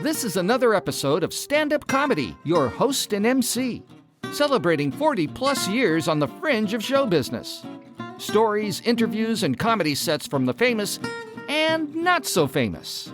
This is another episode of Standup Comedy, your host and MC, celebrating 40-plus years on the fringe of show business. Stories, interviews, and comedy sets from the famous and not so famous.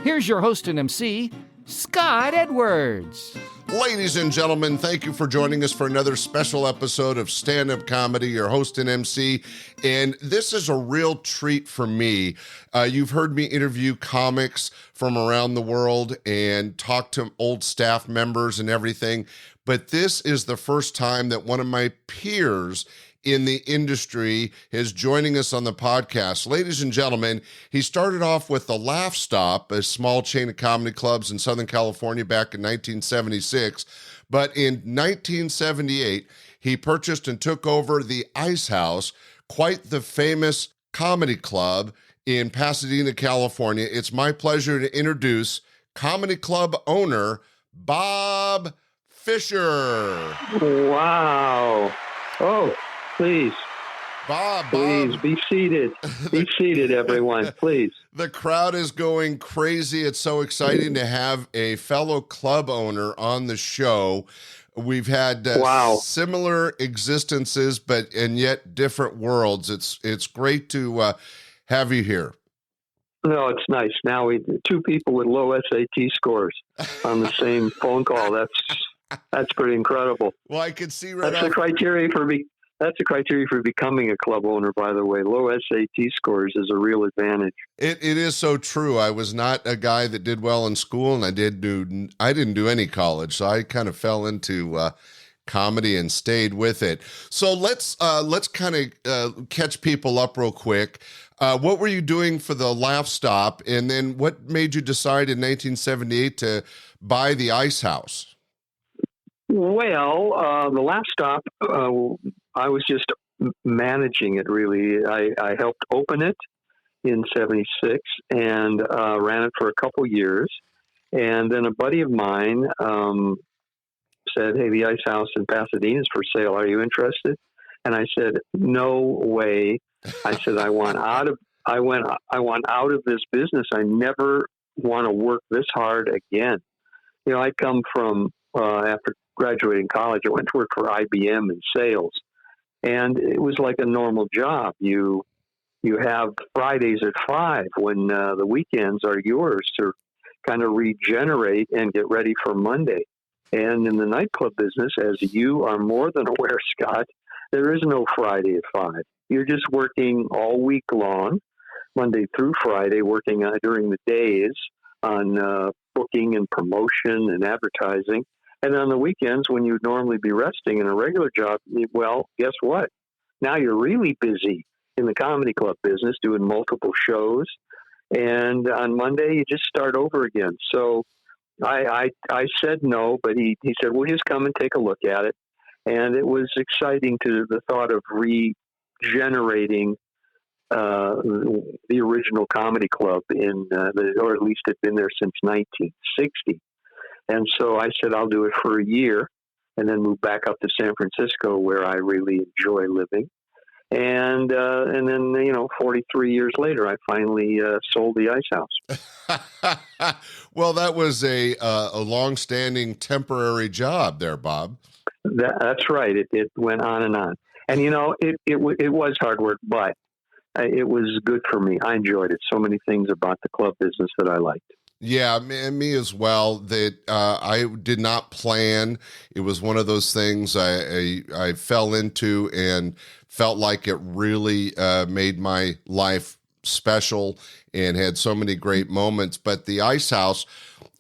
Here's your host and MC, Scott Edwards. Ladies and gentlemen, thank you for joining us for another special episode of Stand-Up Comedy, your host and MC, and this is a real treat for me. You've heard me interview comics from around the world and talk to old staff members and everything, but this is the first time that one of my peers in the industry is joining us on the podcast. Ladies and gentlemen, he started off with the Laugh Stop, a small chain of comedy clubs in Southern California back in 1976. But in 1978, he purchased and took over the Ice House, quite the famous comedy club in Pasadena, California. It's my pleasure to introduce comedy club owner, Bob Fisher. Wow. Oh, please. Bob. Please, be seated. Be seated, everyone, please. The crowd is going crazy. It's so exciting to have a fellow club owner on the show. We've had similar existences, and yet different worlds. It's great to have you here. No, it's nice. Now two people with low SAT scores on the same phone call. That's pretty incredible. Well, I can see That's the criteria for becoming a club owner, by the way. Low SAT scores is a real advantage. It is so true. I was not a guy that did well in school, and I didn't do any college, so I kind of fell into comedy and stayed with it. So let's kind of catch people up real quick. What were you doing for the Laugh Stop, and then what made you decide in 1978 to buy the Ice House? Well, the Laugh Stop, I was just managing it, really. I helped open it in 76 and ran it for a couple years. And then a buddy of mine said, "Hey, the Ice House in Pasadena is for sale. Are you interested?" And I said, "No way." I said, I want out of this business. I never want to work this hard again. You know, I come from, after graduating college, I went to work for IBM in sales, and it was like a normal job. You have Fridays at 5 when the weekends are yours to kind of regenerate and get ready for Monday. And in the nightclub business, as you are more than aware, Scott, there is no Friday at 5. You're just working all week long, Monday through Friday, working during the days on booking and promotion and advertising. And on the weekends, when you'd normally be resting in a regular job, well, guess what? Now you're really busy in the comedy club business doing multiple shows. And on Monday, you just start over again. So I said no, but he said, well, just come and take a look at it. And it was exciting to the thought of regenerating the original comedy club or at least had been there since 1960. And so I said, I'll do it for a year and then move back up to San Francisco where I really enjoy living. And then, 43 years later, I finally sold the Ice House. Well, that was a long-standing temporary job there, Bob. That's right. It went on and on. And, it was hard work, but it was good for me. I enjoyed it. So many things about the club business that I liked. Yeah, me as well. That I did not plan. It was one of those things I fell into and felt like it really made my life special and had so many great moments. But the Ice House,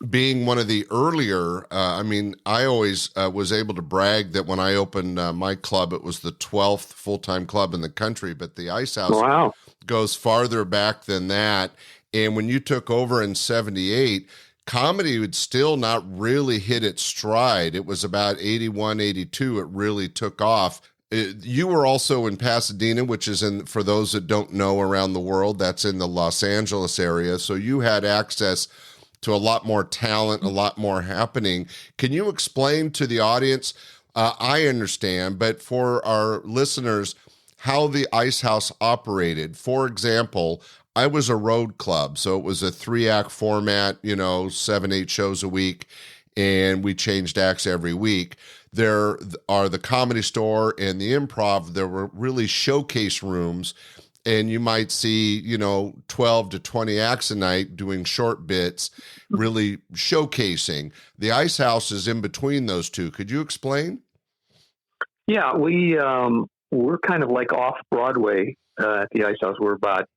being one of the earlier, I always was able to brag that when I opened my club, it was the 12th full-time club in the country. But the Ice House goes farther back than that. And when you took over in 78, comedy would still not really hit its stride. It was about 81, 82, it really took off. You were also in Pasadena, which is for those that don't know around the world, that's in the Los Angeles area. So you had access to a lot more talent, a lot more happening. Can you explain to the audience, I understand, but for our listeners, how the Ice House operated? For example, I was a road club, so it was a 3-act format, 7-8 shows a week, and we changed acts every week. There are the Comedy Store and the Improv. There were really showcase rooms, and you might see, 12 to 20 acts a night doing short bits, really showcasing. The Ice House is in between those two. Could you explain? Yeah, we're kind of like off Broadway at the Ice House. We're about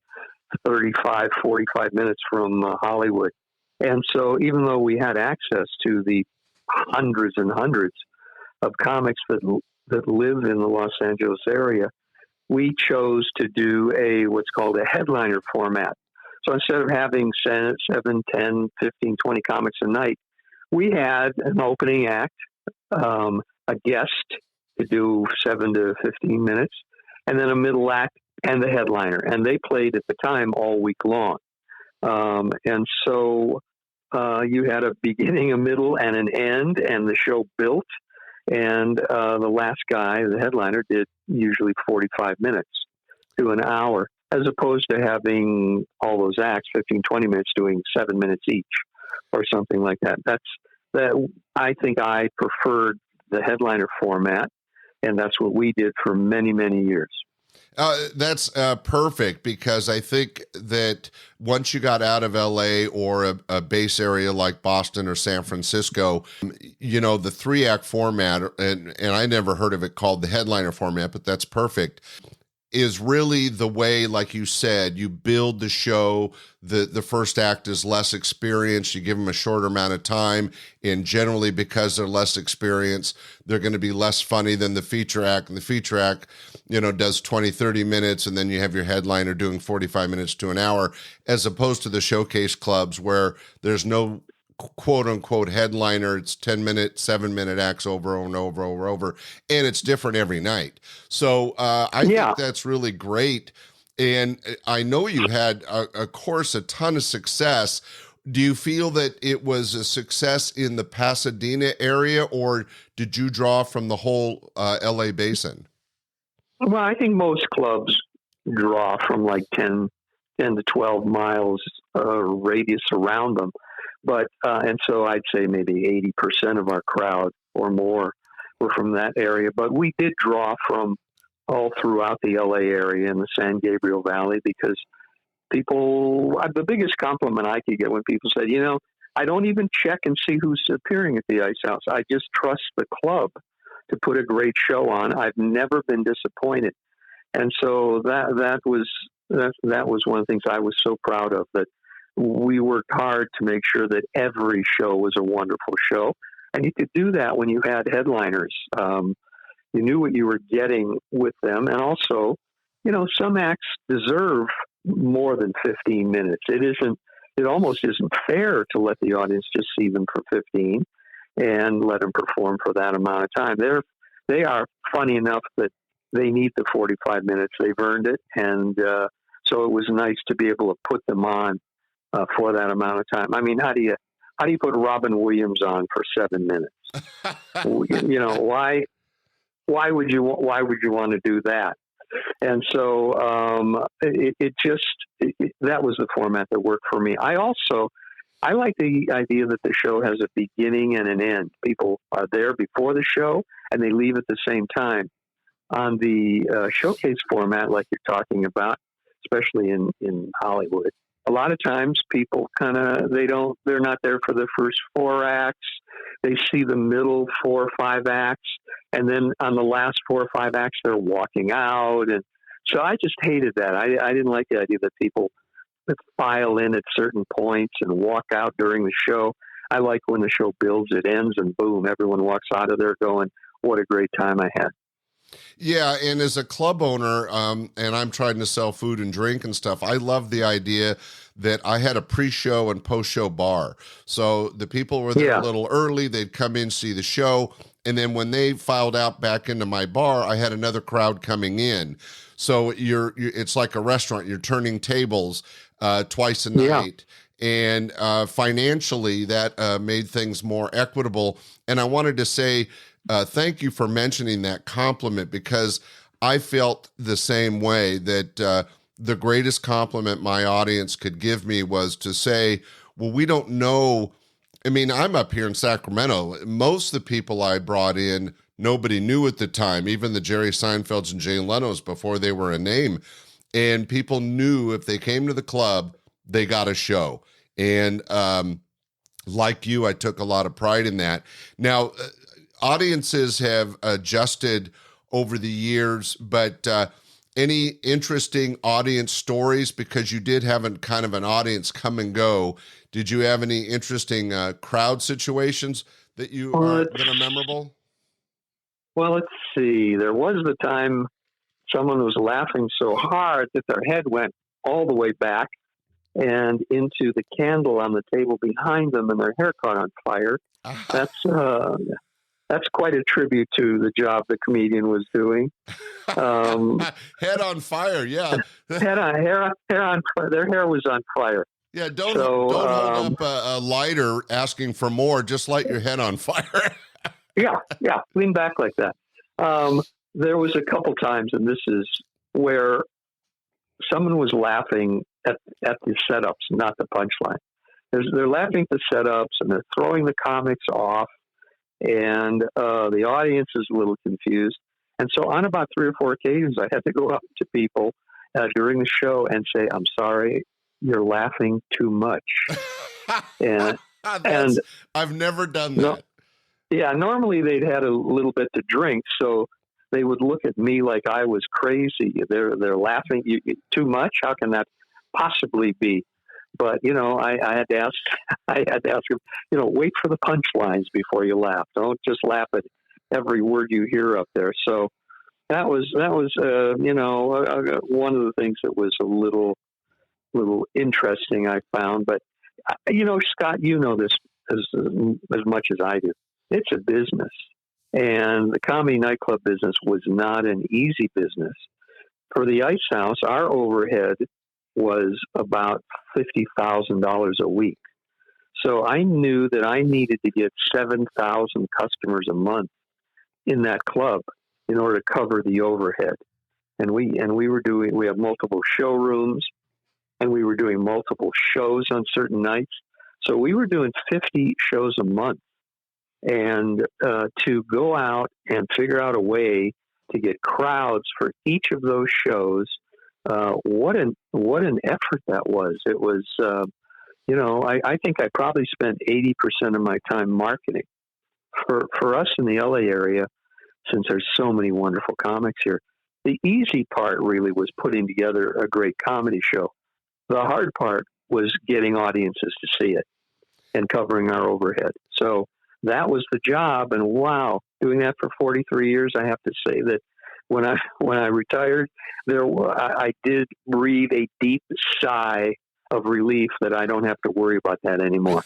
35, 45 minutes from Hollywood. And so even though we had access to the hundreds and hundreds of comics that live in the Los Angeles area, we chose to do what's called a headliner format. So instead of having 7, 10, 15, 20 comics a night, we had an opening act, a guest to do 7 to 15 minutes, and then a middle act and the headliner. And they played at the time all week long. And so you had a beginning, a middle, and an end, and the show built. And the last guy, the headliner, did usually 45 minutes to an hour, as opposed to having all those acts, 15, 20 minutes, doing 7 minutes each or something like that. I think I preferred the headliner format, and that's what we did for many, many years. That's perfect, because I think that once you got out of LA or a base area like Boston or San Francisco, the 3-act format, and I never heard of it called the headliner format, but that's perfect, is really the way, like you said, you build the show. The first act is less experienced. You give them a shorter amount of time, and generally because they're less experienced, they're going to be less funny than the feature act. And the feature act, does 20, 30 minutes, and then you have your headliner doing 45 minutes to an hour, as opposed to the showcase clubs where there's no quote unquote headliner. It's 10-minute, 7-minute acts over and over, and it's different every night. So I think that's really great. And I know you had, of course, a ton of success. Do you feel that it was a success in the Pasadena area, or did you draw from the whole LA basin? Well, I think most clubs draw from like 10 to 12 miles radius around them. But, and so I'd say maybe 80% of our crowd or more were from that area. But we did draw from all throughout the LA area and the San Gabriel Valley, because the biggest compliment I could get when people said, I don't even check and see who's appearing at the Ice House. I just trust the club to put a great show on. I've never been disappointed. And so that was one of the things I was so proud of, that we worked hard to make sure that every show was a wonderful show. And you could do that when you had headliners. You knew what you were getting with them. And also, some acts deserve more than 15 minutes. It almost isn't fair to let the audience just see them for 15 and let them perform for that amount of time. They are funny enough that they need the 45 minutes. They've earned it. And so it was nice to be able to put them on for that amount of time. I mean, how do you put Robin Williams on for 7 minutes? Why would you want to do that? And so that was the format that worked for me. I like the idea that the show has a beginning and an end. People are there before the show and they leave at the same time. On the showcase format, like you're talking about, especially in Hollywood, a lot of times people they're not there for the first 4 acts. They see the middle 4 or 5 acts, and then on the last 4 or 5 acts, they're walking out. And so I just hated that. I didn't like the idea that people file in at certain points and walk out during the show. I like when the show builds, it ends, and boom, everyone walks out of there going, what a great time I had. Yeah, and as a club owner, and I'm trying to sell food and drink and stuff, I love the idea that I had a pre-show and post-show bar. So the people were there a little early, they'd come in, see the show, and then when they filed out back into my bar, I had another crowd coming in. So it's like a restaurant. You're turning tables twice a night. And financially, that made things more equitable. And I wanted to say thank you for mentioning that compliment, because I felt the same way, that the greatest compliment my audience could give me was to say, well, we don't know. I mean, I'm up here in Sacramento. Most of the people I brought in, nobody knew at the time, even the Jerry Seinfelds and Jay Leno's before they were a name. And people knew if they came to the club, they got a show. And like you, I took a lot of pride in that. Now, audiences have adjusted over the years, but any interesting audience stories? Because you did have kind of an audience come and go. Did you have any interesting crowd situations that are memorable? Well, let's see. There was the time someone was laughing so hard that their head went all the way back and into the candle on the table behind them, and their hair caught on fire. That's quite a tribute to the job the comedian was doing. Head on fire, yeah. hair on fire. Their hair was on fire. Yeah, don't hold up a lighter asking for more. Just light your head on fire. yeah, lean back like that. There was a couple times, and this is where someone was laughing at the setups, not the punchline. They're laughing at the setups, and they're throwing the comics off, and the audience is a little confused. And so on about 3 or 4 occasions, I had to go up to people during the show and say, "I'm sorry, you're laughing too much." and I've never done that. Yeah, normally they'd had a little bit to drink, so they would look at me like I was crazy. They're laughing too much. How can that possibly be? But I had to ask. I had to ask them. Wait for the punchlines before you laugh. Don't just laugh at every word you hear up there. So that was one of the things that was a little interesting, I found. But Scott, this as much as I do. It's a business, and the comedy nightclub business was not an easy business. For the Ice House, our overhead was about $50,000 a week. So I knew that I needed to get 7,000 customers a month in that club in order to cover the overhead. And we have multiple showrooms, and we were doing multiple shows on certain nights. So we were doing 50 shows a month. And to go out and figure out a way to get crowds for each of those shows, what an effort that was. It was, I think I probably spent 80% of my time marketing. For us in the LA area, since there's so many wonderful comics here, the easy part really was putting together a great comedy show. The hard part was getting audiences to see it and covering our overhead. So that was the job, and wow, doing that for 43 years, I have to say that when I retired, I did breathe a deep sigh of relief that I don't have to worry about that anymore.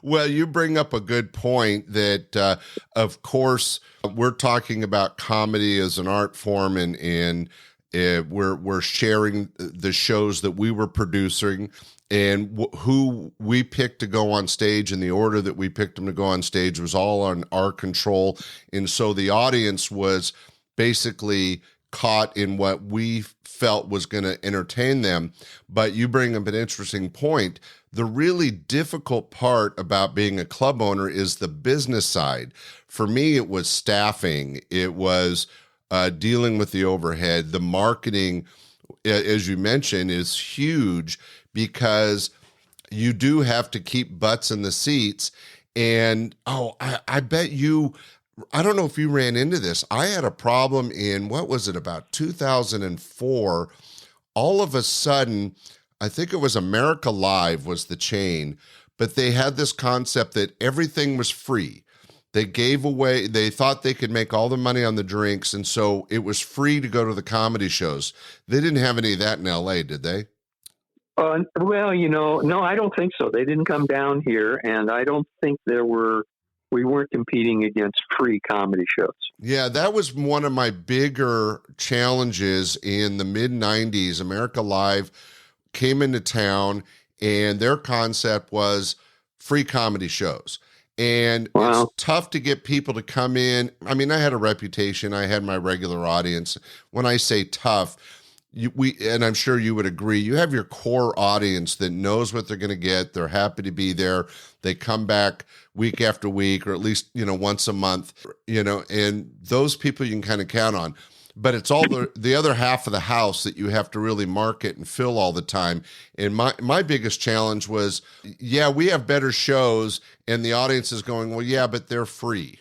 Well, you bring up a good point that, of course, we're talking about comedy as an art form, and we're sharing the shows that we were producing and who we picked to go on stage, and the order that we picked them to go on stage was all on our control. And so the audience was basically caught in what we felt was going to entertain them. But you bring up an interesting point. The really difficult part about being a club owner is the business side. For me, it was staffing. It was dealing with the overhead. The marketing, as you mentioned, is huge because you do have to keep butts in the seats. And, I bet you, I don't know if you ran into this. I had a problem in, about 2004. All of a sudden, I think it was America Live was the chain, but they had this concept that everything was free. They gave away, they thought they could make all the money on the drinks, and so it was free to go to the comedy shows. They didn't have any of that in LA, did they? Well, no, I don't think so. They didn't come down here, and I don't think we weren't competing against free comedy shows. Yeah, that was one of my bigger challenges in the mid-90s. America Live came into town, and their concept was free comedy shows. And wow. It's tough to get people to come in. I mean, I had a reputation. I had my regular audience. When I say tough, and I'm sure you would agree, you have your core audience that knows what they're going to get. They're happy to be there. They come back week after week, or at least, once a month, and those people you can kind of count on. But it's all the other half of the house that you have to really market and fill all the time. And my biggest challenge was, yeah, we have better shows, and the audience is going, well, yeah, but they're free.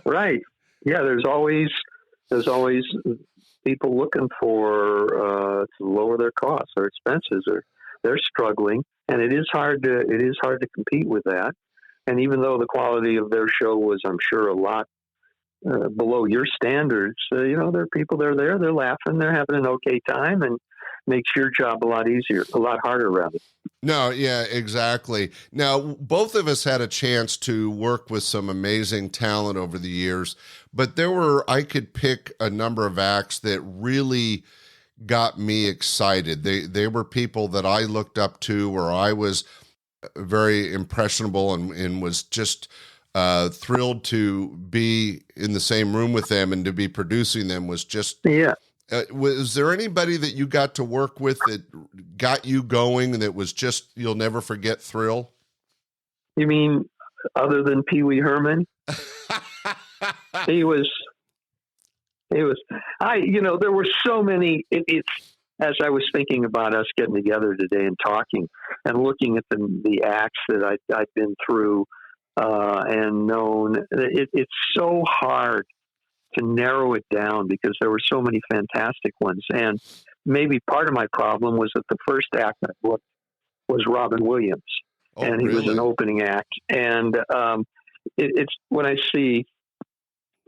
Right. Yeah, there's always people looking for to lower their costs, their expenses, or they're struggling, and it is hard to compete with that. And even though the quality of their show was, I'm sure, a lot below your standards, there are people that are there, they're laughing, they're having an okay time, and makes your job a lot easier, a lot harder, rather. No, yeah, exactly. Now, both of us had a chance to work with some amazing talent over the years, but I could pick a number of acts that really got me excited. They were people that I looked up to, or I was very impressionable and was just thrilled to be in the same room with them and to be producing them was just... Yeah. Was there anybody that you got to work with that got you going and that was just, you'll never forget thrill? You mean other than Pee Wee Herman? He was, there were so many, it's, as I was thinking about us getting together today and talking and looking at the acts that I've been through and known, it's so hard to narrow it down because there were so many fantastic ones. And maybe part of my problem was that the first act I booked was Robin Williams. Oh, and he really? was an opening act. And it's when I see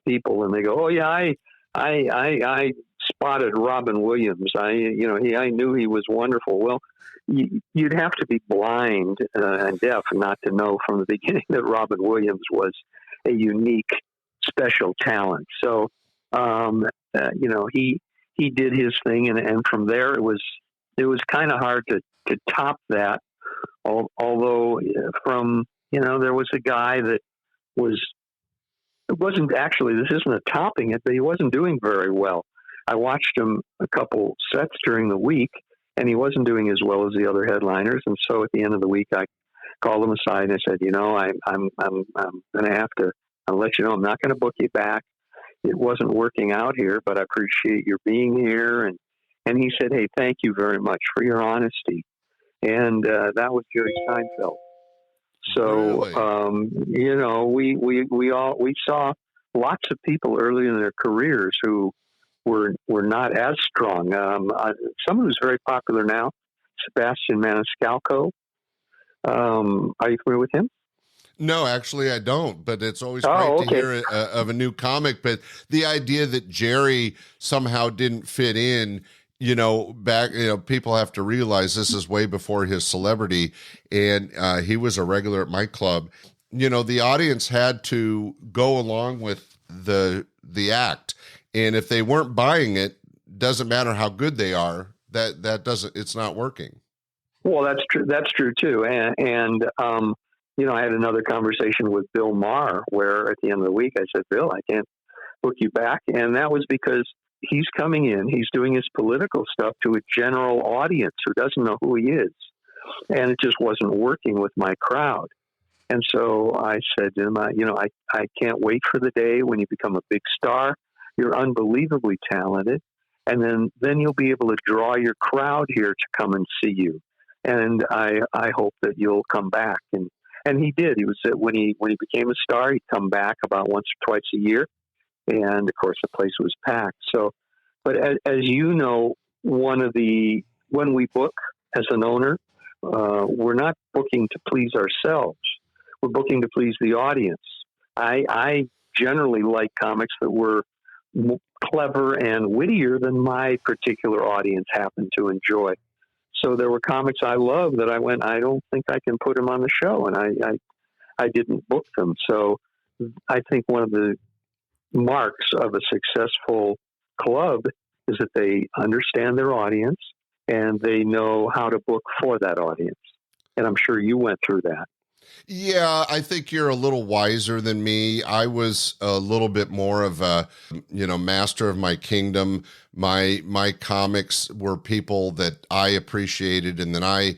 people and they go, "Oh yeah, I spotted Robin Williams. I knew he was wonderful." Well, you'd have to be blind and deaf not to know from the beginning that Robin Williams was a unique, special talent. So, he did his thing, and from there it was kind of hard to top that. Although there was a guy that wasn't actually, this isn't a topping it, but he wasn't doing very well. I watched him a couple sets during the week, and he wasn't doing as well as the other headliners. And so at the end of the week, I called him aside and I said, I'm going to have to, I'll let you know, I'm not going to book you back. It wasn't working out here, but I appreciate your being here. And he said, "Hey, thank you very much for your honesty." And that was Jerry Seinfeld. So, Really? we saw lots of people early in their careers who were not as strong. Someone who's very popular now, Sebastian Maniscalco. Are you familiar with him? No, actually I don't, but it's always great to hear of a new comic. But the idea that Jerry somehow didn't fit in, people have to realize this is way before his celebrity, and he was a regular at my club. The audience had to go along with the act, and if they weren't buying it, doesn't matter how good they are, it's not working. Well, that's true. That's true too. And I had another conversation with Bill Maher where at the end of the week I said, "Bill, I can't book you back," and that was because he's coming in, he's doing his political stuff to a general audience who doesn't know who he is. And it just wasn't working with my crowd. And so I said to him, I can't wait for the day when you become a big star. You're unbelievably talented. And then you'll be able to draw your crowd here to come and see you. And I hope that you'll come back. And he did. He was when he became a star, he'd come back about once or twice a year. And of course, the place was packed. So, but as you know, when we book as an owner, we're not booking to please ourselves. We're booking to please the audience. I generally like comics that were clever and wittier than my particular audience happened to enjoy. So there were comics I love that I went, I don't think I can put them on the show, and I didn't book them. So I think one of the marks of a successful club is that they understand their audience and they know how to book for that audience. And I'm sure you went through that. Yeah, I think you're a little wiser than me. I was a little bit more of a, master of my kingdom. My comics were people that I appreciated, and then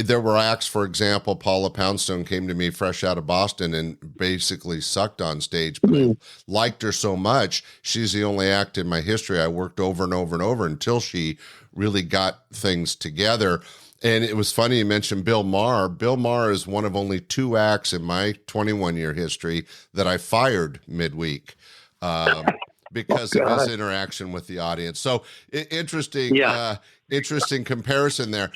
there were acts, for example, Paula Poundstone came to me fresh out of Boston and basically sucked on stage, but I liked her so much. She's the only act in my history I worked over and over and over until she really got things together. And it was funny you mentioned Bill Maher. Bill Maher is one of only 2 acts in my 21-year history that I fired midweek because of his interaction with the audience. So interesting, interesting comparison there.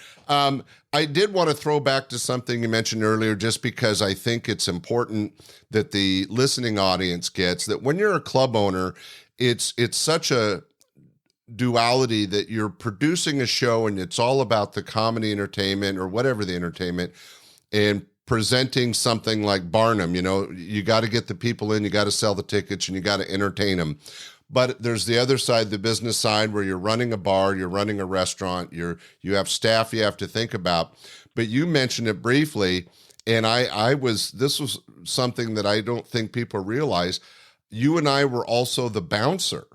I did want to throw back to something you mentioned earlier, just because I think it's important that the listening audience gets that when you're a club owner, it's such a duality that you're producing a show and it's all about the comedy entertainment or whatever the entertainment, and presenting something like Barnum. You got to get the people in, you got to sell the tickets, and you got to entertain them. But there's the other side, the business side, where you're running a bar, you're running a restaurant, you have staff you have to think about. But you mentioned it briefly, and this was something that I don't think people realize. You and I were also the bouncer.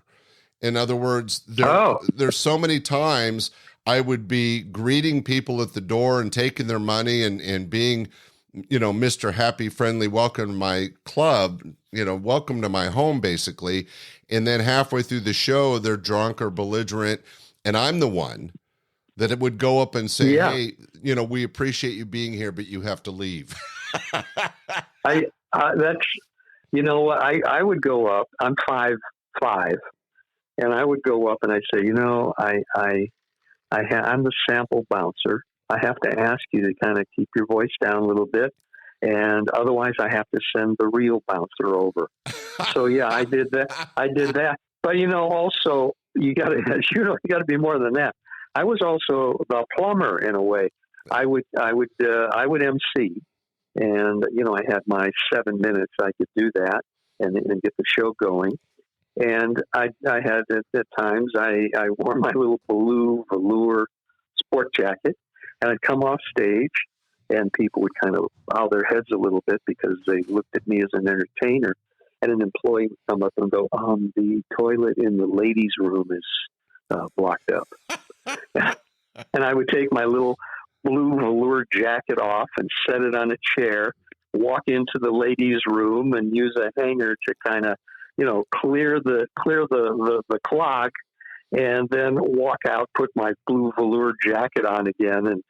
In other words, there's so many times I would be greeting people at the door and taking their money and being, Mr. Happy, Friendly, welcome to my club, welcome to my home, basically. And then halfway through the show, they're drunk or belligerent. And I'm the one that it would go up and say, hey, we appreciate you being here, but you have to leave. I would go up. I'm 5'5". And I would go up and I'd say, I'm the sample bouncer. I have to ask you to kind of keep your voice down a little bit, and otherwise I have to send the real bouncer over. So I did that. But also you got to be more than that. I was also the plumber in a way. I would MC, and I had my 7 minutes. I could do that and get the show going. And I had at times I wore my little blue velour sport jacket, and I'd come off stage, and people would kind of bow their heads a little bit because they looked at me as an entertainer. And an employee would come up and go, the toilet in the ladies' room is blocked up. And I would take my little blue velour jacket off and set it on a chair, walk into the ladies' room, and use a hanger to kind of clear the clog, and then walk out, put my blue velour jacket on again, and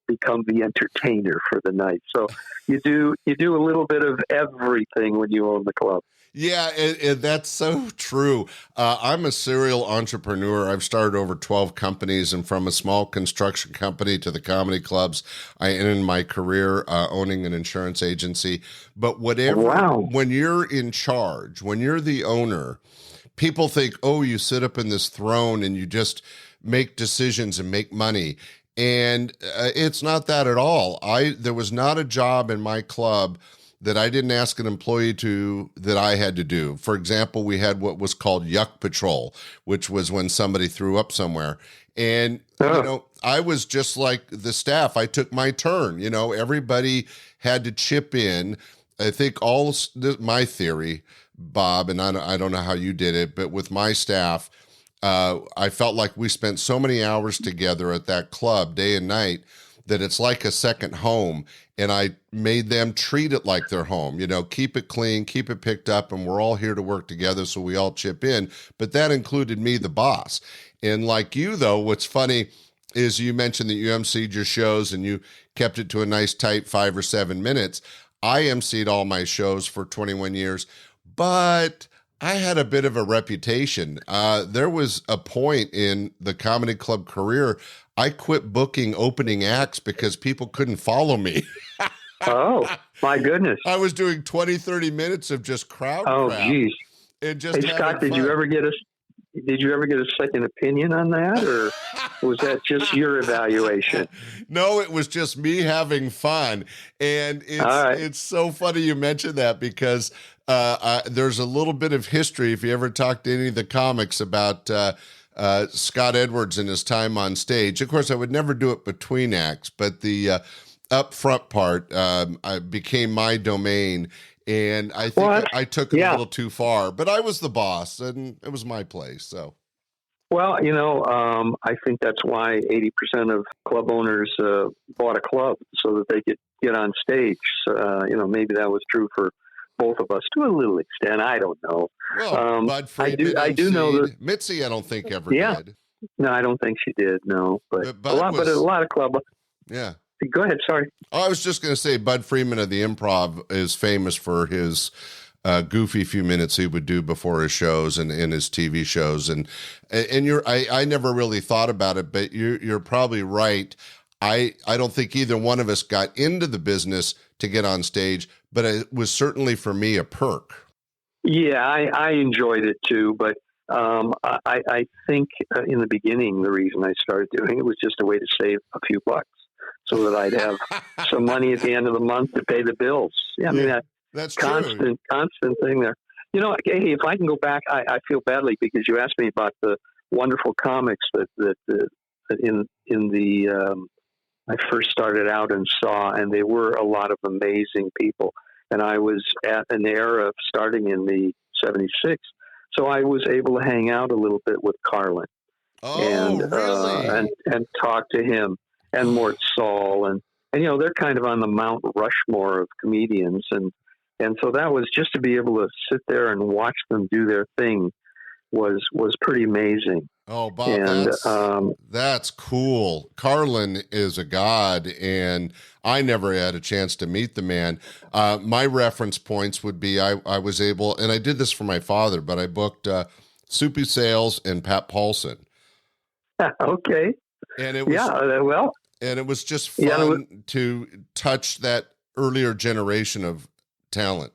become the entertainer for the night. So you do a little bit of everything when you own the club. Yeah, and that's so true. I'm a serial entrepreneur. I've started over 12 companies, and from a small construction company to the comedy clubs, I ended my career owning an insurance agency. But when you're in charge, when you're the owner, people think, you sit up in this throne and you just make decisions and make money. And it's not that at all. There was not a job in my club that I didn't ask an employee that I had to do. For example, we had what was called Yuck Patrol, which was when somebody threw up somewhere. And, I was just like the staff. I took my turn. Everybody had to chip in. I think my theory, Bob, and I don't know how you did it, but with my staff, I felt like we spent so many hours together at that club day and night that it's like a second home. And I made them treat it like their home, keep it clean, keep it picked up, and we're all here to work together, so we all chip in. But that included me, the boss. And like you, though, what's funny is you mentioned that you emceed your shows and you kept it to a nice tight 5 or 7 minutes. I emceed all my shows for 21 years, but I had a bit of a reputation. There was a point in the comedy club career, I quit booking opening acts because people couldn't follow me. Oh, my goodness. I was doing 20, 30 minutes of just crowd. Oh, geez. And just hey, Scott, did you ever get a second opinion on that, or was that just your evaluation? No, it was just me having fun. And it's so funny you mentioned that because there's a little bit of history, if you ever talk to any of the comics, about Scott Edwards and his time on stage. Of course, I would never do it between acts, but the up front part became my domain. And I think Well, I took it a yeah. little too far, but I was the boss and it was my place. So, Well, I think that's why 80% of club owners bought a club so that they could get on stage. Maybe that was true for both of us to a little extent. I don't know. well, Bud Friedman, I do know that. Mitzi, I don't think ever Yeah. did. No, I don't think she did. No, but Bud but a lot of club. Yeah. Go ahead. Sorry. I was just going to say Bud Friedman of the Improv is famous for his goofy few minutes he would do before his shows and in his TV shows. And I never really thought about it, but you're probably right. I don't think either one of us got into the business to get on stage, but it was certainly for me a perk. Yeah, I enjoyed it too, but I think in the beginning the reason I started doing it was just a way to save a few bucks, so that I'd have some money at the end of the month to pay the bills. Yeah, I mean that's constant thing there. Hey, if I can go back, I feel badly because you asked me about the wonderful comics that I first started out and saw, and they were a lot of amazing people. And I was at an era of starting in the 76, so I was able to hang out a little bit with Carlin. Really? And talk to him and Mort Saul and they're kind of on the Mount Rushmore of comedians and so that was just to be able to sit there and watch them do their thing was pretty amazing. Oh, Bob, that's cool. Carlin is a god, and I never had a chance to meet the man. My reference points would be I was able, and I did this for my father, but I booked Soupy Sales and Pat Paulson. Okay. And it was and it was just fun to touch that earlier generation of talent.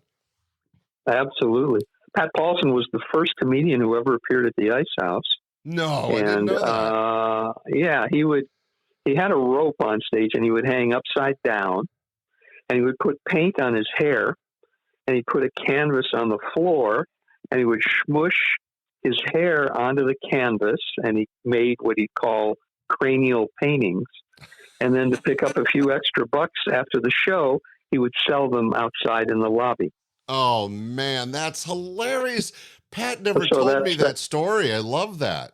Absolutely. Pat Paulson was the first comedian who ever appeared at the Ice House. No, I didn't know that. He had a rope on stage and he would hang upside down and he would put paint on his hair and he'd put a canvas on the floor and he would smush his hair onto the canvas and he made what he'd call cranial paintings. And then to pick up a few extra bucks after the show, he would sell them outside in the lobby. Oh man, that's hilarious. Pat never told me that story. I love that.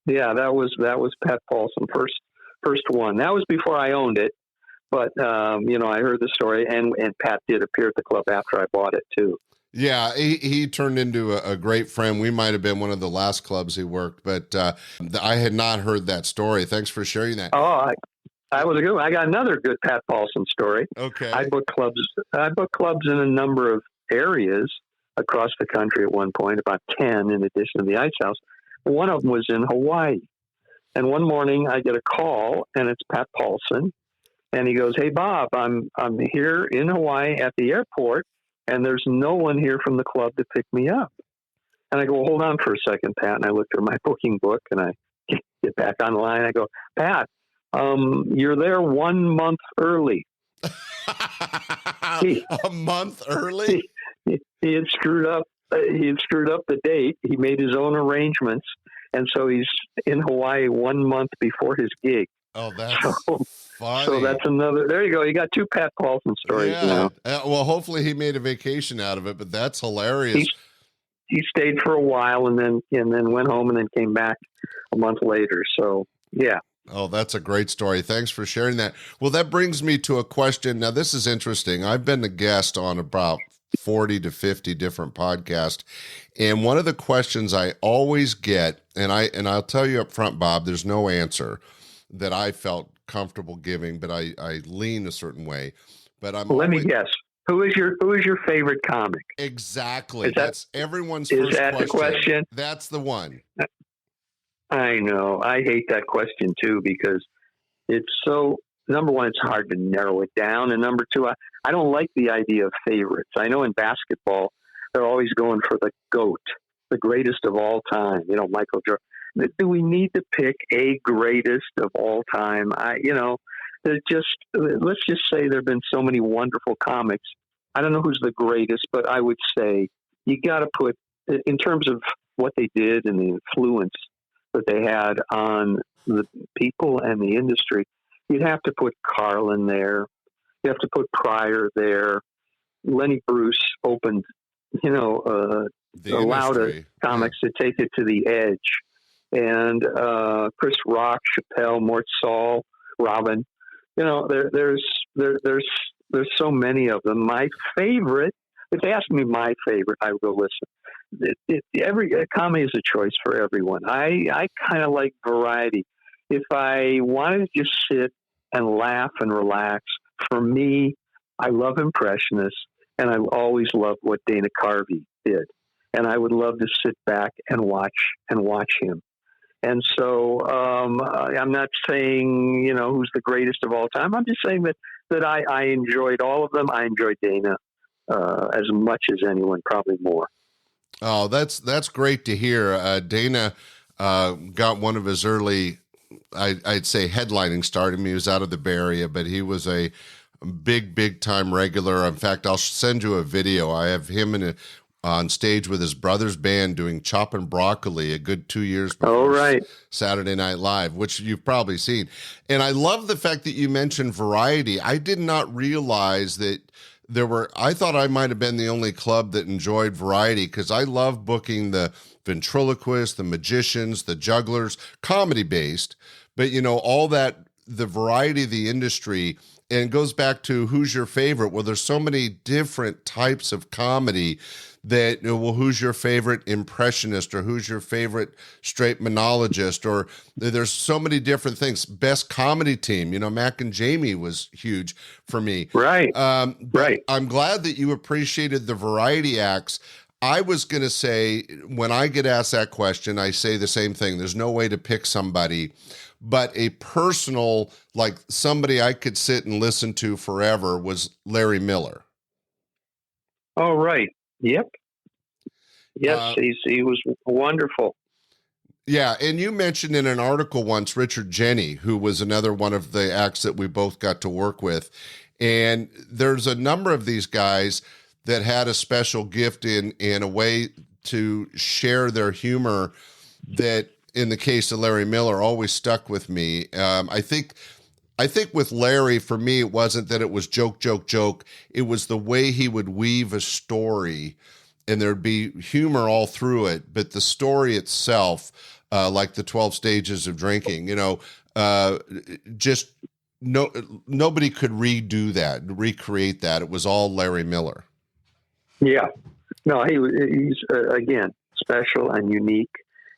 Yeah, that was Pat Paulson, first one. That was before I owned it, but I heard the story, and Pat did appear at the club after I bought it too. Yeah, he turned into a great friend. We might have been one of the last clubs he worked, but I had not heard that story. Thanks for sharing that. Oh, I was a good one. I got another good Pat Paulson story. Okay. I booked clubs in a number of areas across the country at one point, about 10 in addition to the Ice House. One of them was in Hawaii. And one morning I get a call and it's Pat Paulson. And he goes, "Hey, Bob, I'm here in Hawaii at the airport and there's no one here from the club to pick me up." And I go, "Hold on for a second, Pat." And I look through my booking book and I get back on the line. I go, "Pat, you're there 1 month early." A month early? He had screwed up. He had screwed up the date. He made his own arrangements, and so he's in Hawaii 1 month before his gig. Oh, that's funny. So that's another. There you go. You got two Pat Paulson stories now. Well, hopefully he made a vacation out of it, but that's hilarious. He stayed for a while and then went home and then came back a month later. So yeah. Oh, that's a great story. Thanks for sharing that. Well, that brings me to a question. Now, this is interesting. I've been a guest on about 40 to 50 different podcasts. And one of the questions I always get, and I'll tell you up front, Bob, there's no answer that I felt comfortable giving, but I lean a certain way. But let me guess. Who is your favorite comic? Exactly. That's everyone's first question. Is that the question? That's the one. I know. I hate that question too because it's so, number one, it's hard to narrow it down. And number two, I don't like the idea of favorites. I know in basketball, they're always going for the GOAT, the greatest of all time, Michael Jordan. Do we need to pick a greatest of all time? Let's just say there have been so many wonderful comics. I don't know who's the greatest, but I would say you got to put, in terms of what they did and the influence that they had on the people and the industry, you'd have to put Carlin there. You have to put Pryor there. Lenny Bruce opened, allowed comics to take it to the edge. And Chris Rock, Chappelle, Mort Saul, Robin. There's so many of them. My favorite, if they ask me my favorite, I will listen. Every comedy is a choice for everyone. I kind of like variety. If I wanted to just sit and laugh and relax, for me, I love impressionists, and I've always loved what Dana Carvey did. And I would love to sit back and watch him. And so I'm not saying, who's the greatest of all time. I'm just saying that I enjoyed all of them. I enjoyed Dana as much as anyone, probably more. Oh, that's great to hear. Dana got one of his early, I'd say, headlining start. I mean, he was out of the Bay Area, but he was a big time regular. In fact, I'll send you a video. I have him on stage with his brother's band doing Choppin' Broccoli a good 2 years before Saturday Night Live, which you've probably seen. And I love the fact that you mentioned variety. I did not realize that I thought I might have been the only club that enjoyed variety, because I love booking the ventriloquists, the magicians, the jugglers, comedy-based, but all that, the variety of the industry. And it goes back to who's your favorite. Well, there's so many different types of comedy that, who's your favorite impressionist, or who's your favorite straight monologist, or there's so many different things. Best comedy team, Mac and Jamie was huge for me. Right. Right. I'm glad that you appreciated the variety acts. I was going to say, when I get asked that question, I say the same thing. There's no way to pick somebody, but a personal, like somebody I could sit and listen to forever, was Larry Miller. Oh, right. Yep. Yes, he was wonderful. Yeah, and you mentioned in an article once Richard Jeni, who was another one of the acts that we both got to work with. And there's a number of these guys that had a special gift in a way to share their humor that, in the case of Larry Miller, always stuck with me. I think with Larry, for me, it wasn't that it was joke. It was the way he would weave a story, and there'd be humor all through it. But the story itself, like the 12 stages of drinking, just nobody could recreate that. It was all Larry Miller. Yeah. No, he's again, special and unique,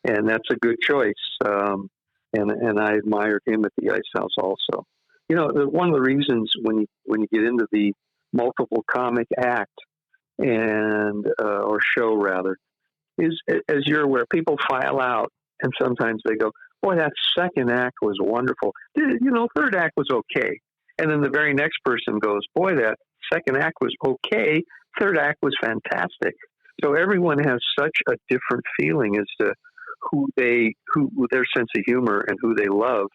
and that's a good choice. And I admired him at the Ice House also. One of the reasons when you get into the multiple comic act or show rather, is, as you're aware, people file out, and sometimes they go, "Boy, that second act was wonderful. Third act was okay." And then the very next person goes, "Boy, that second act was okay. Third act was fantastic." So everyone has such a different feeling as to who their sense of humor and who they love.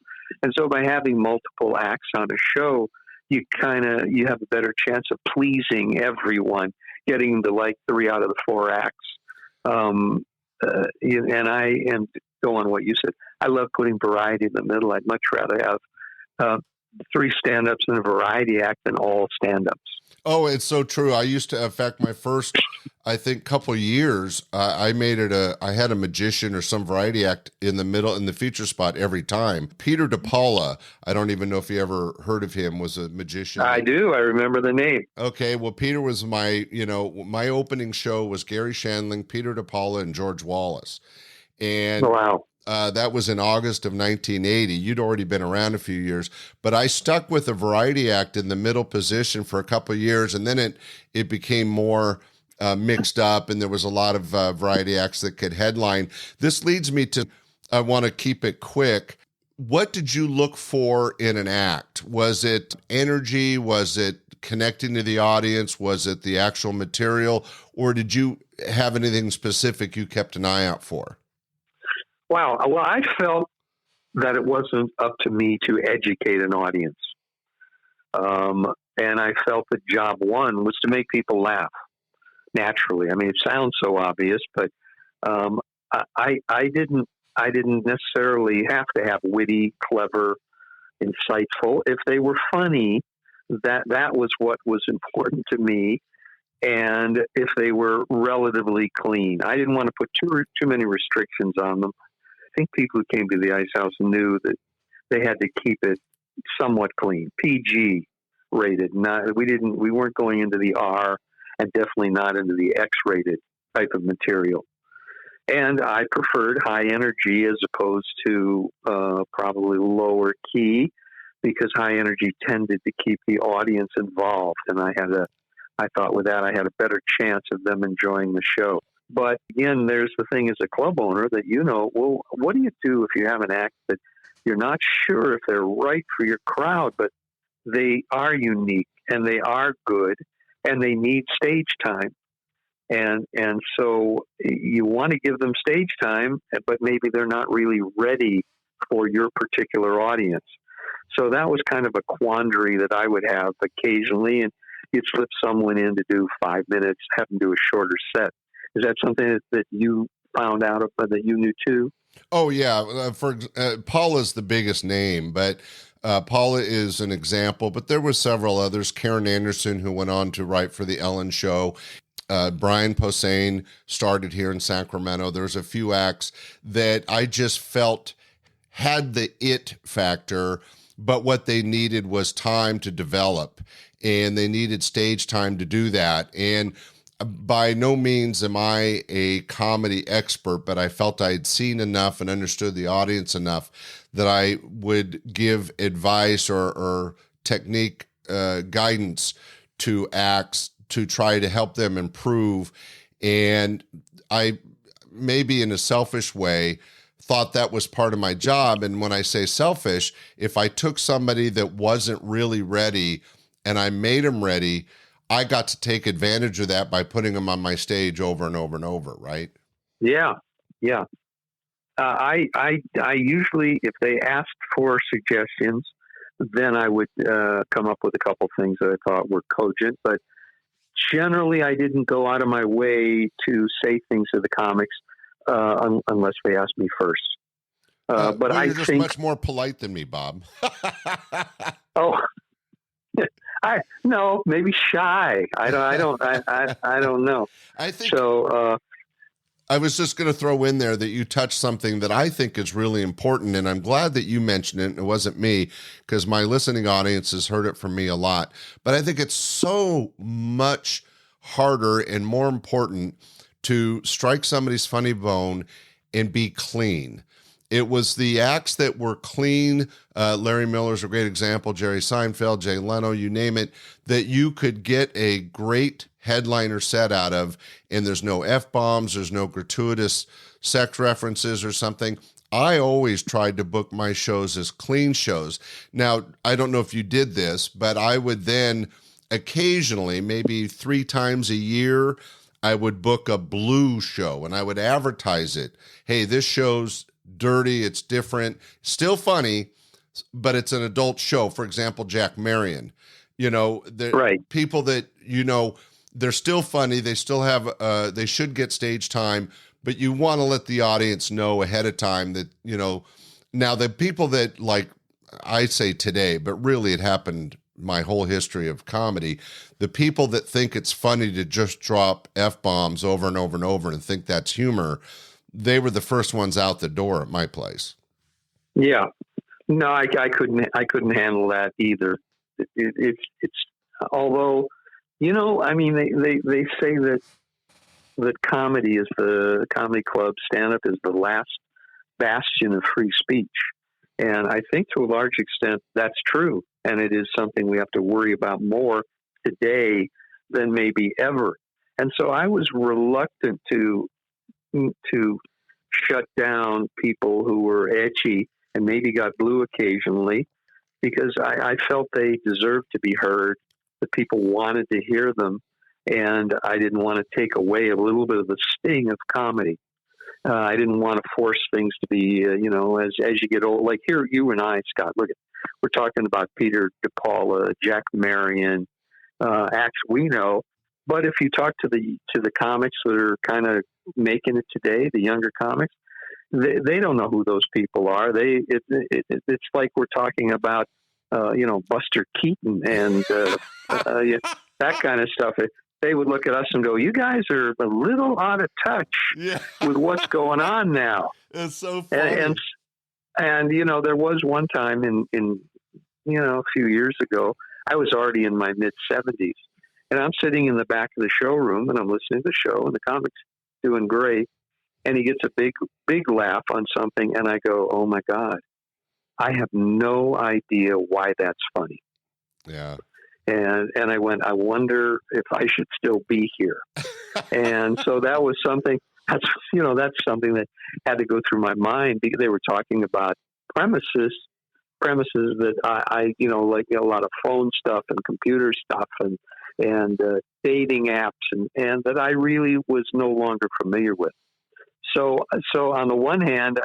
And so by having multiple acts on a show, you have a better chance of pleasing everyone, getting to like 3 out of the 4 acts. And go on what you said. I love putting variety in the middle. I'd much rather have 3 stand-ups and a variety act than all stand-ups. Oh, it's so true. I used to, in fact, my first, I think, couple of years, I had a magician or some variety act in the middle, in the feature spot every time. Peter DePaula, I don't even know if you ever heard of him, was a magician. I do. I remember the name. Okay. Well, Peter was my opening show was Gary Shandling, Peter DePaula, and George Wallace. And wow. That was in August of 1980. You'd already been around a few years, but I stuck with a variety act in the middle position for a couple of years, and then it became more mixed up, and there was a lot of variety acts that could headline. This leads me to, I want to keep it quick. What did you look for in an act? Was it energy? Was it connecting to the audience? Was it the actual material? Or did you have anything specific you kept an eye out for? Wow. Well, I felt that it wasn't up to me to educate an audience. And I felt that job one was to make people laugh naturally. I mean, it sounds so obvious, but I didn't necessarily have to have witty, clever, insightful. If they were funny, That was what was important to me. And if they were relatively clean, I didn't want to put too many restrictions on them. I think people who came to the Ice House knew that they had to keep it somewhat clean, PG rated. We weren't going into the R, and definitely not into the X rated type of material. And I preferred high energy as opposed to probably lower key, because high energy tended to keep the audience involved, and I thought with that I had a better chance of them enjoying the show. But again, there's the thing as a club owner that, well, what do you do if you have an act that you're not sure if they're right for your crowd, but they are unique and they are good and they need stage time? And so you want to give them stage time, but maybe they're not really ready for your particular audience. So that was kind of a quandary that I would have occasionally, and you'd slip someone in to do 5 minutes, have them do a shorter set. Is that something that you found out of, that you knew too? Oh yeah, Paula's the biggest name, but Paula is an example. But there were several others. Karen Anderson, who went on to write for the Ellen Show. Brian Posehn started here in Sacramento. There's a few acts that I just felt had the it factor, but what they needed was time to develop, and they needed stage time to do that. And by no means am I a comedy expert, but I felt I had seen enough and understood the audience enough that I would give advice or technique guidance to acts to try to help them improve. And I, maybe in a selfish way, thought that was part of my job. And when I say selfish, if I took somebody that wasn't really ready and I made them ready, I got to take advantage of that by putting them on my stage over and over and over, right? Yeah. I usually, if they asked for suggestions, then I would come up with a couple things that I thought were cogent. But generally, I didn't go out of my way to say things to the comics unless they asked me first. But well, I you're just think much more polite than me, Bob. Oh. No, maybe shy. I don't know. I think so. I was just going to throw in there that you touched something that I think is really important, and I'm glad that you mentioned it. And it wasn't me, because my listening audience has heard it from me a lot. But I think it's so much harder and more important to strike somebody's funny bone and be clean. It was the acts that were clean. Larry Miller's a great example. Jerry Seinfeld, Jay Leno, you name it, that you could get a great headliner set out of, and there's no F-bombs, there's no gratuitous sex references or something. I always tried to book my shows as clean shows. Now, I don't know if you did this, but I would then occasionally, maybe 3 times a year, I would book a blue show and I would advertise it. Hey, this show's dirty, it's different, still funny, but it's an adult show. For example, Jack Marion. Right. People that, they're still funny, they still have, they should get stage time, but you want to let the audience know ahead of time that, now the people that, like I say today, but really it happened my whole history of comedy, the people that think it's funny to just drop F-bombs over and over and over and think that's humor, they were the first ones out the door at my place. Yeah. No, I couldn't handle that either. It's although, they say that comedy is the comedy club, stand-up is the last bastion of free speech. And I think to a large extent that's true. And it is something we have to worry about more today than maybe ever. And so I was reluctant to shut down people who were edgy and maybe got blue occasionally, because I felt they deserved to be heard, that people wanted to hear them, and I didn't want to take away a little bit of the sting of comedy. I didn't want to force things to be, as you get old, like here, you and I, Scott, look, we're talking about Peter DePaula, Jack Marion, acts we know. But if you talk to the comics that are kind of making it today, the younger comics, they don't know who those people are. It's like we're talking about Buster Keaton and yeah, that kind of stuff. They would look at us and go, "You guys are a little out of touch with what's going on now." It's so funny. And there was one time in a few years ago, I was already in my mid-70s, and I'm sitting in the back of the showroom, and I'm listening to the show, and the comic's doing great, and he gets a big laugh on something, and I go, "Oh my God, I have no idea why that's funny." Yeah. And I went, "I wonder if I should still be here." And so that was something that's something that had to go through my mind, because they were talking about premises that I like a lot of phone stuff and computer stuff and dating apps and that I really was no longer familiar with. So on the one hand,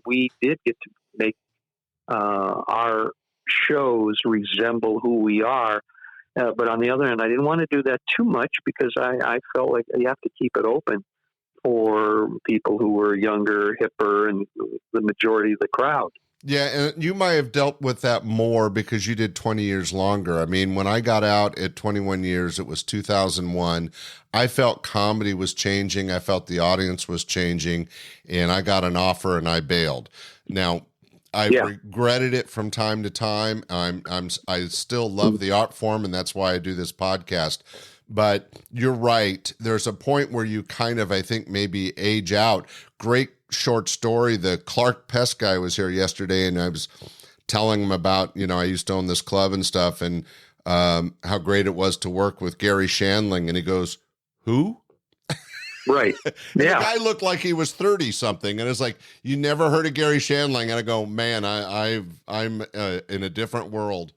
we did get to make our shows resemble who we are. But on the other hand, I didn't want to do that too much, because I felt like you have to keep it open for people who were younger, hipper, and the majority of the crowd. Yeah, and you might have dealt with that more because you did 20 years longer. I mean, when I got out at 21 years, it was 2001. I felt comedy was changing. I felt the audience was changing, and I got an offer and I bailed. Now, I regretted it from time to time. I still love the art form, and that's why I do this podcast. But you're right. There's a point where you kind of, I think, maybe age out. Great short story. The Clark Pest guy was here yesterday, and I was telling him about, I used to own this club and stuff, and how great it was to work with Gary Shandling. And he goes, "Who?" Right. The guy looked like he was 30 something. And it's like, "You never heard of Gary Shandling?" And I go, "Man, I'm in a different world."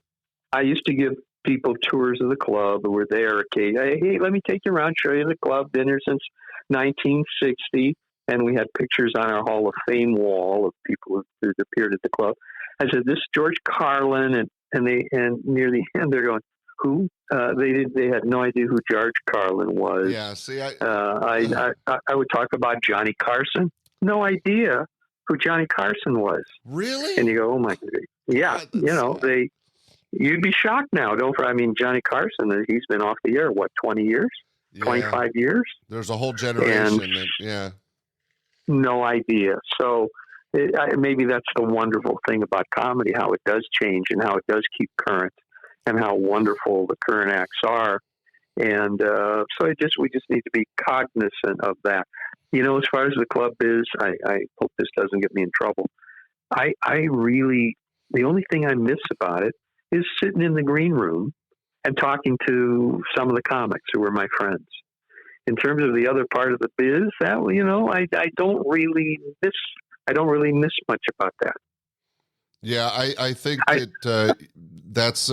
I used to give people tours of the club who were there. Okay, hey, let me take you around, show you the club. Been here since 1960. And we had pictures on our Hall of Fame wall of people who appeared at the club. I said, "This is George Carlin," and near the end they're going, "Who?" They had no idea who George Carlin was. Yeah, see, I would talk about Johnny Carson. No idea who Johnny Carson was. Really? And you go, "Oh my God!" Yeah, sad. You'd be shocked now. Johnny Carson. He's been off the air 20 years, 25 years. There's a whole generation. No idea. So maybe that's the wonderful thing about comedy, how it does change and how it does keep current, and how wonderful the current acts are. And so we just need to be cognizant of that. As far as the club is, I hope this doesn't get me in trouble. I really, the only thing I miss about it is sitting in the green room and talking to some of the comics who were my friends. In terms of the other part of the biz, that I don't really miss much about that. Yeah, I think that's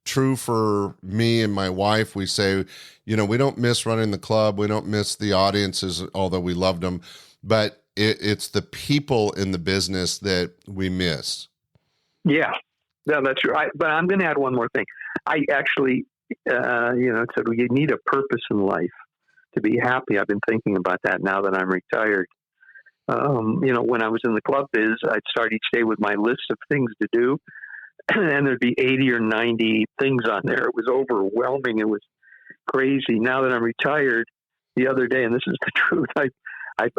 true for me and my wife. We say, we don't miss running the club. We don't miss the audiences, although we loved them. But it's the people in the business that we miss. Yeah, no, that's true. But I'm going to add one more thing. I actually, said you need a purpose in life to be happy. I've been thinking about that now that I'm retired. When I was in the club biz, I'd start each day with my list of things to do, and there'd be 80 or 90 things on there. It was overwhelming. It was crazy. Now that I'm retired, the other day, and this is the truth, I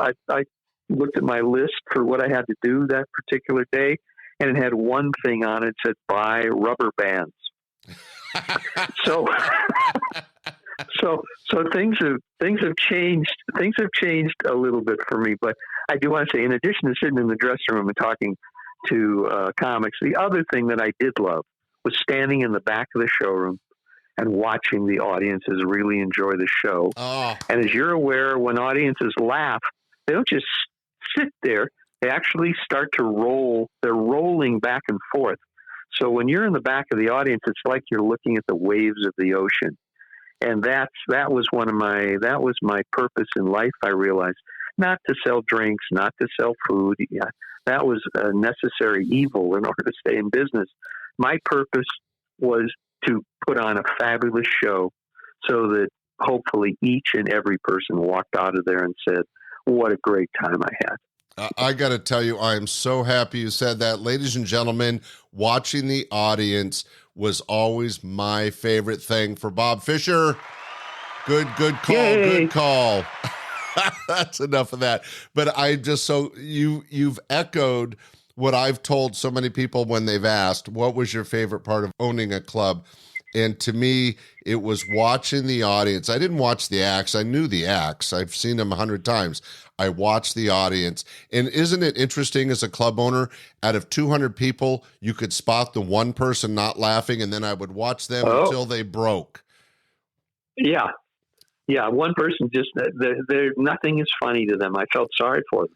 looked at my list for what I had to do that particular day, and it had one thing on it that said buy rubber bands. So things have changed. Things have changed a little bit for me. But I do want to say, in addition to sitting in the dressing room and talking to comics, the other thing that I did love was standing in the back of the showroom and watching the audiences really enjoy the show. Oh. And as you're aware, when audiences laugh, they don't just sit there. They actually start to roll. They're rolling back and forth. So when you're in the back of the audience, it's like you're looking at the waves of the ocean. And that was my purpose in life. I realized, not to sell drinks, not to sell food. Yeah, that was a necessary evil in order to stay in business. My purpose was to put on a fabulous show so that hopefully each and every person walked out of there and said, "What a great time I had." I got to tell you, I am so happy you said that. Ladies and gentlemen, watching the audience was always my favorite thing for Bob Fisher. Good call. Yay. Good call. That's enough of that. But I just, so you've echoed what I've told so many people when they've asked, what was your favorite part of owning a club? And to me, it was watching the audience. I didn't watch the acts. I knew the acts. I've seen them 100 times. I watched the audience. And isn't it interesting as a club owner, out of 200 people, you could spot the one person not laughing, and then I would watch them until they broke. Yeah. Yeah. One person just, they're nothing is funny to them. I felt sorry for them.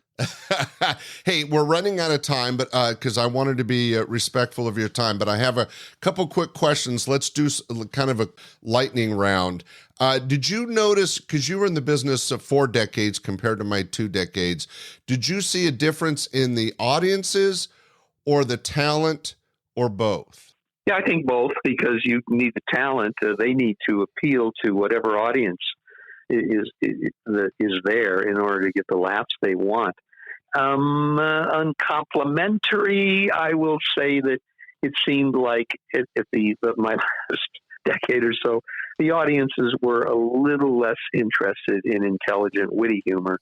Hey, we're running out of time, but because I wanted to be respectful of your time, but I have a couple quick questions. Let's do kind of a lightning round. Did you notice, because you were in the business of 4 decades compared to my 2 decades, did you see a difference in the audiences or the talent or both? Yeah, I think both, because you need the talent. They need to appeal to whatever audience is there in order to get the laughs they want. Uncomplimentary, I will say that it seemed like at my last decade or so, the audiences were a little less interested in intelligent, witty humor,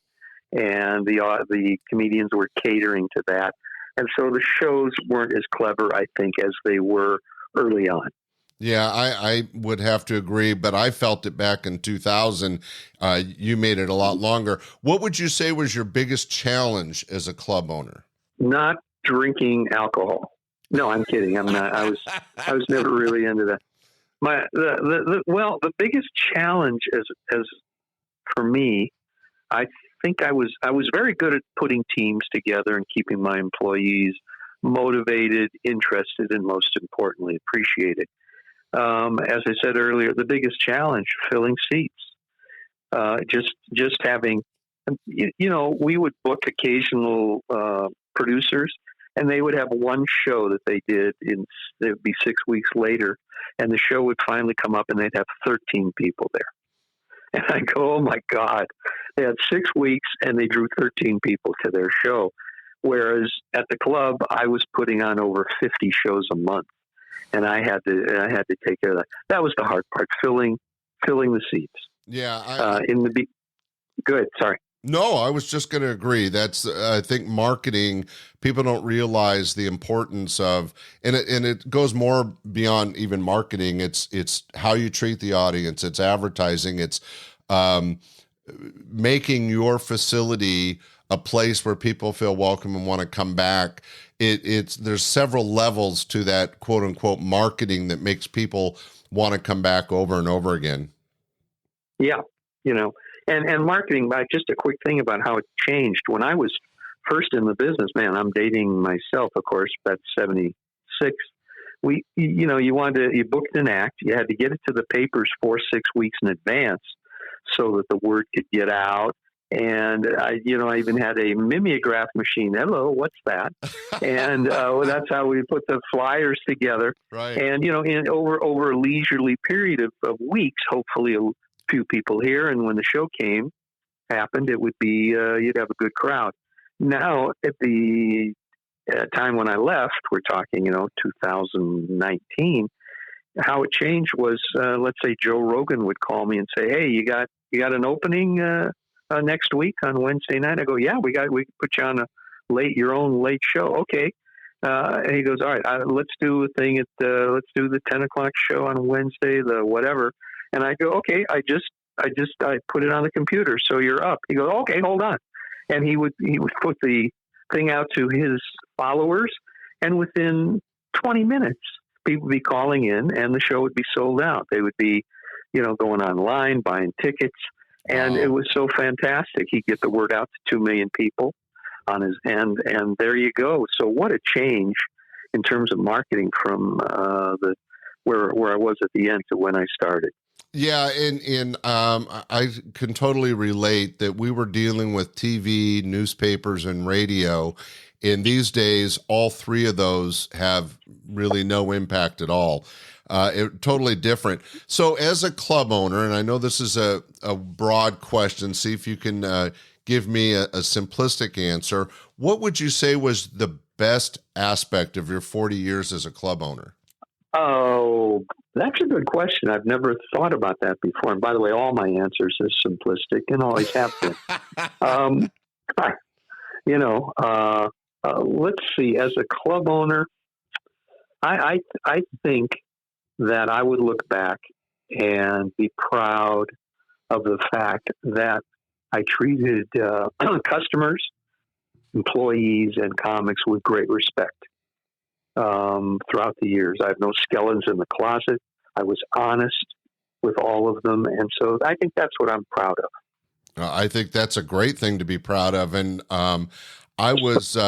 and the comedians were catering to that. And so the shows weren't as clever, I think, as they were early on. Yeah, I would have to agree, but I felt it back in 2000. You made it a lot longer. What would you say was your biggest challenge as a club owner? Not drinking alcohol. No, I'm kidding. I'm not. I was never really into that. The biggest challenge as for me, I think I was very good at putting teams together and keeping my employees motivated, interested, and most importantly, appreciated. As I said earlier, the biggest challenge, filling seats. Just having, we would book occasional producers, and they would have one show that they did it would be 6 weeks later, and the show would finally come up, and they'd have 13 people there. And I go, oh my God, they had 6 weeks, and they drew 13 people to their show. Whereas at the club, I was putting on over 50 shows a month. And I had to take care of that. That was the hard part, filling the seats. Yeah. Good. Sorry. No, I was just going to agree. That's, I think, marketing. People don't realize the importance of, and it goes more beyond even marketing. It's how you treat the audience. It's advertising. It's making your facility a place where people feel welcome and want to come back. There's several levels to that quote unquote marketing that makes people want to come back over and over again. Yeah. And marketing, just a quick thing about how it changed. When I was first in the business, man, I'm dating myself, of course, that's 76. You booked an act, you had to get it to the papers 4-6 weeks in advance so that the word could get out. And I even had a mimeograph machine. Hello, what's that? And that's how we put the flyers together. Right. And over a leisurely period of weeks, hopefully a few people here. And when the show happened, it would be you'd have a good crowd. Now at the time when I left, we're talking 2019. How it changed was, let's say Joe Rogan would call me and say, "Hey, you got an opening next week on Wednesday night?" I go, "Yeah, we put you on your own late show." Okay. And he goes, "All right, let's do a thing let's do the 10 o'clock show on Wednesday, the whatever." And I go, "Okay, I put it on the computer. So you're up." He goes, "Okay, hold on." And he would put the thing out to his followers, and within 20 minutes, people would be calling in and the show would be sold out. They would be, going online, buying tickets. And It was so fantastic. He'd get the word out to 2 million people on his end, and there you go. So what a change in terms of marketing from where I was at the end to when I started. Yeah, and I can totally relate that we were dealing with TV, newspapers, and radio. And these days, all three of those have really no impact at all. Totally different. So as a club owner, and I know this is a broad question, see if you can give me a simplistic answer, what would you say was the best aspect of your 40 years as a club owner? Oh, that's a good question. I've never thought about that before. And by the way, all my answers are simplistic and always have been. um, let's see. As a club owner, I think that I would look back and be proud of the fact that I treated customers, employees, and comics with great respect throughout the years. I have no skeletons in the closet. I was honest with all of them. And so I think that's what I'm proud of. I think that's a great thing to be proud of. And I was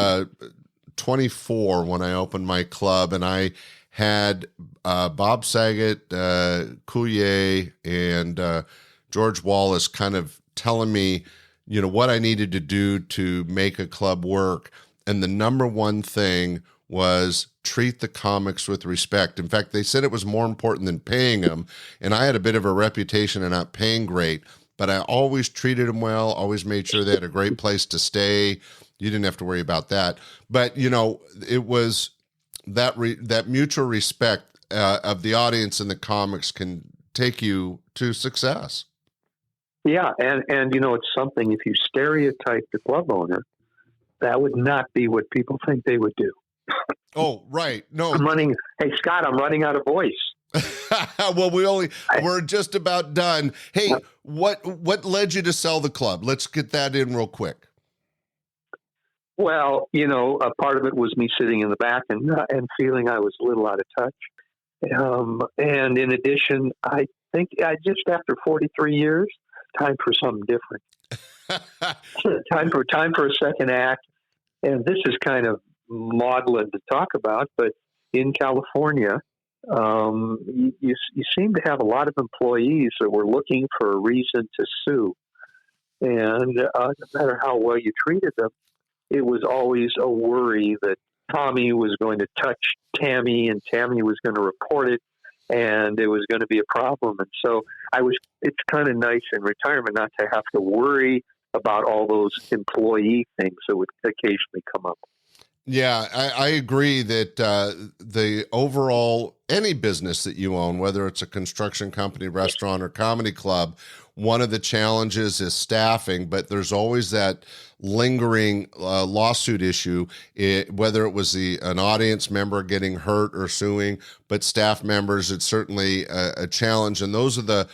24 when I opened my club, and I had Bob Saget, Coulier, and George Wallace kind of telling me, what I needed to do to make a club work. And the number one thing was treat the comics with respect. In fact, they said it was more important than paying them. And I had a bit of a reputation of not paying great, but I always treated them well, always made sure they had a great place to stay. You didn't have to worry about that. But, it was that mutual respect of the audience and the comics can take you to success. Yeah. And it's something, if you stereotype the club owner, that would not be what people think they would do. Oh, right. No, Hey, Scott, I'm running out of voice. Well, we're just about done. Hey, what led you to sell the club? Let's get that in real quick. Well, a part of it was me sitting in the back and feeling I was a little out of touch. And in addition, I think just after 43 years, time for something different. time for a second act. And this is kind of maudlin to talk about, but in California, you seem to have a lot of employees that were looking for a reason to sue. And no matter how well you treated them, it was always a worry that Tommy was going to touch Tammy and Tammy was going to report it and it was going to be a problem. And so it's kind of nice in retirement not to have to worry about all those employee things that would occasionally come up. Yeah, I agree that the overall, any business that you own, whether it's a construction company, restaurant, or comedy club, one of the challenges is staffing, but there's always that lingering lawsuit issue, whether it was an audience member getting hurt or suing, but staff members, it's certainly a challenge. And those are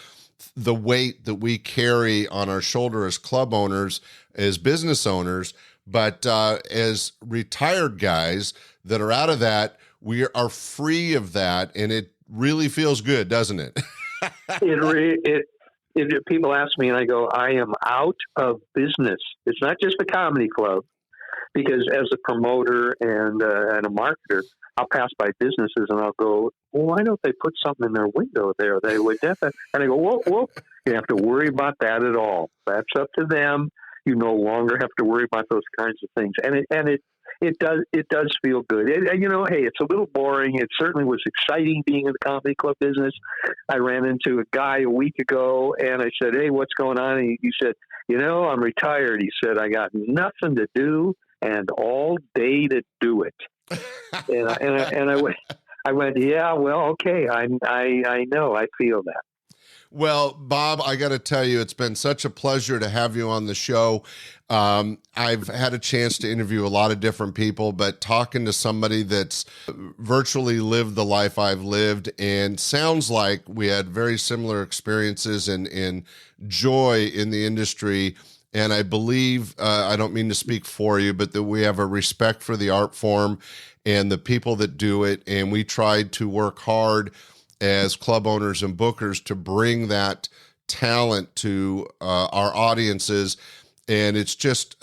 the weight that we carry on our shoulder as club owners, as business owners. But as retired guys that are out of that, we are free of that, and it really feels good, doesn't it? People ask me, and I go, I am out of business. It's not just the comedy club, because as a promoter and a marketer, I'll pass by businesses and I'll go, well, why don't they put something in their window there? They would definitely. And I go, whoa, you don't have to worry about that at all. That's up to them. You no longer have to worry about those kinds of things. And it does feel good. Hey, it's a little boring. It certainly was exciting being in the comedy club business. I ran into a guy a week ago and I said, hey, what's going on? And he said, I'm retired. He said, I got nothing to do and all day to do it. and I went, yeah, well, okay. I know. I feel that. Well, Bob, I got to tell you, it's been such a pleasure to have you on the show. I've had a chance to interview a lot of different people, but talking to somebody that's virtually lived the life I've lived, and sounds like we had very similar experiences and joy in the industry. And I believe, I don't mean to speak for you, but that we have a respect for the art form and the people that do it. And we tried to work hard as club owners and bookers to bring that talent to our audiences. And it's just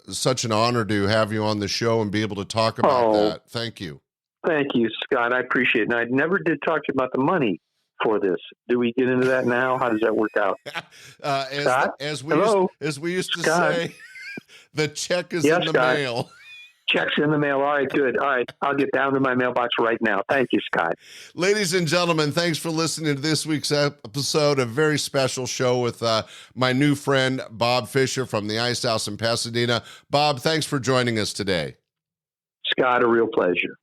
such an honor to have you on the show and be able to talk about that. Thank you. Thank you, Scott. I appreciate it. And I never did talk to you about the money for this. Do we get into that now? How does that work out? As we used to Scott? say, the check is in the Scott. mail. Checks in the mail. All right, good. All right, I'll get down to my mailbox right now. Thank you, Scott. Ladies and gentlemen, thanks for listening to this week's episode, a very special show with my new friend, Bob Fisher from the Ice House in Pasadena. Bob, thanks for joining us today. Scott, a real pleasure.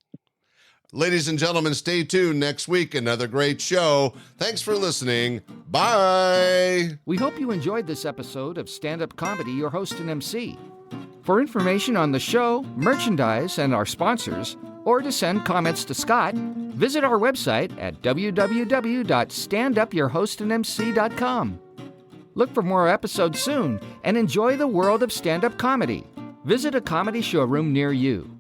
Ladies and gentlemen, stay tuned next week. Another great show. Thanks for listening. Bye. We hope you enjoyed this episode of Stand-Up Comedy, your host and MC. For information on the show, merchandise, and our sponsors, or to send comments to Scott, visit our website at www.standupyourhostandmc.com. Look for more episodes soon and enjoy the world of stand-up comedy. Visit a comedy showroom near you.